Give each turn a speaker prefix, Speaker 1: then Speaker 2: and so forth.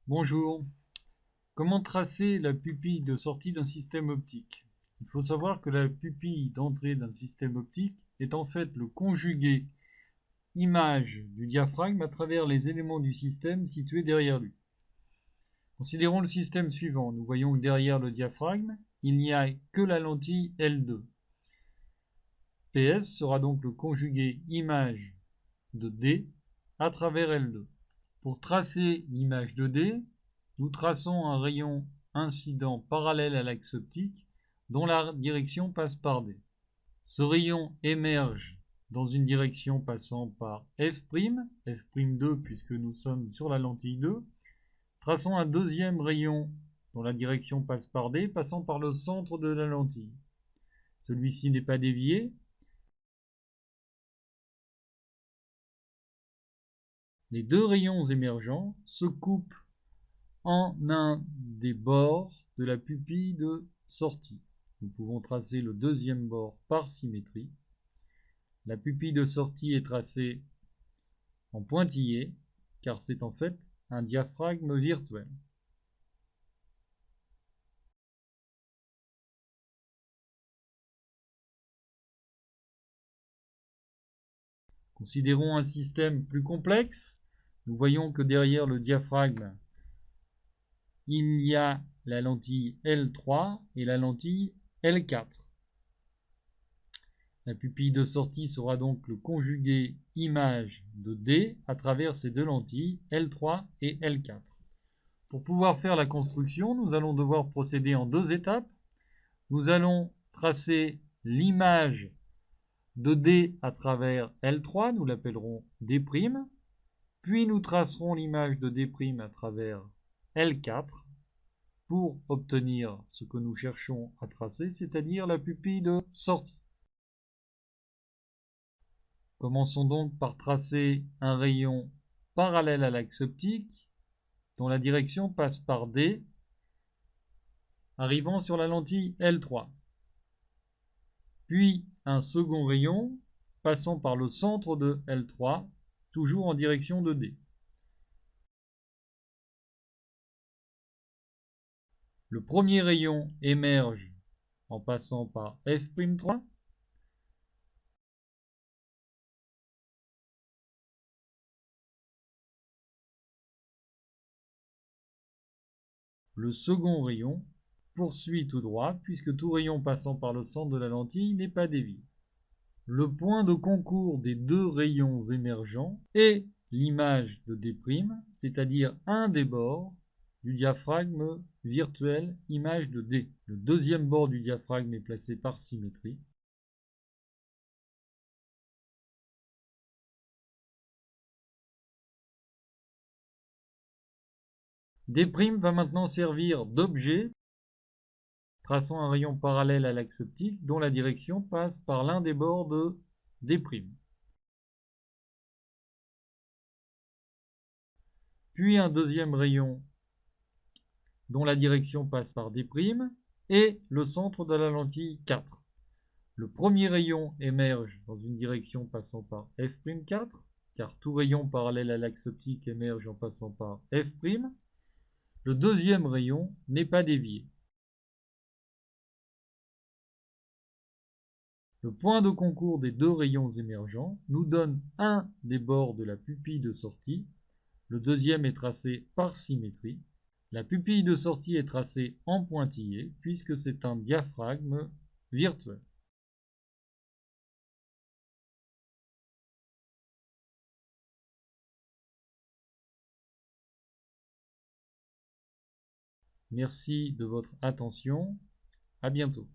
Speaker 1: Bonjour. Comment tracer la pupille de sortie d'un système optique? Il faut savoir que la pupille d'entrée d'un système optique est en fait le conjugué image du diaphragme à travers les éléments du système situés derrière lui. Considérons le système suivant. Nous voyons que derrière le diaphragme, il n'y a que la lentille L2. PS sera donc le conjugué image de D à travers L2. Pour tracer l'image de D, nous traçons un rayon incident parallèle à l'axe optique dont la direction passe par D. Ce rayon émerge dans une direction passant par F'2 puisque nous sommes sur la lentille 2. Traçons un deuxième rayon dont la direction passe par D, passant par le centre de la lentille. Celui-ci n'est pas dévié. Les deux rayons émergents se coupent en un des bords de la pupille de sortie. Nous pouvons tracer le deuxième bord par symétrie. La pupille de sortie est tracée en pointillé, car c'est en fait un diaphragme virtuel. Considérons un système plus complexe. Nous voyons que derrière le diaphragme, il y a la lentille L3 et la lentille L4. La pupille de sortie sera donc le conjugué image de D à travers ces deux lentilles, L3 et L4. Pour pouvoir faire la construction, nous allons devoir procéder en deux étapes. Nous allons tracer l'image de D à travers L3, nous l'appellerons D', puis nous tracerons l'image de D' à travers L4 pour obtenir ce que nous cherchons à tracer, c'est-à-dire la pupille de sortie. Commençons donc par tracer un rayon parallèle à l'axe optique dont la direction passe par D, arrivant sur la lentille L3. Puis un second rayon passant par le centre de L3, toujours en direction de D. Le premier rayon émerge en passant par F'3. Le second rayon poursuit tout droit puisque tout rayon passant par le centre de la lentille n'est pas dévié. Le point de concours des deux rayons émergents est l'image de D', c'est-à-dire un des bords du diaphragme virtuel image de D. Le deuxième bord du diaphragme est placé par symétrie. D' va maintenant servir d'objet, traçant un rayon parallèle à l'axe optique dont la direction passe par l'un des bords de D'. Puis un deuxième rayon dont la direction passe par D' et le centre de la lentille 4. Le premier rayon émerge dans une direction passant par F'4, car tout rayon parallèle à l'axe optique émerge en passant par F'. Le deuxième rayon n'est pas dévié. Le point de concours des deux rayons émergents nous donne un des bords de la pupille de sortie. Le deuxième est tracé par symétrie. La pupille de sortie est tracée en pointillé puisque c'est un diaphragme virtuel. Merci de votre attention. À bientôt.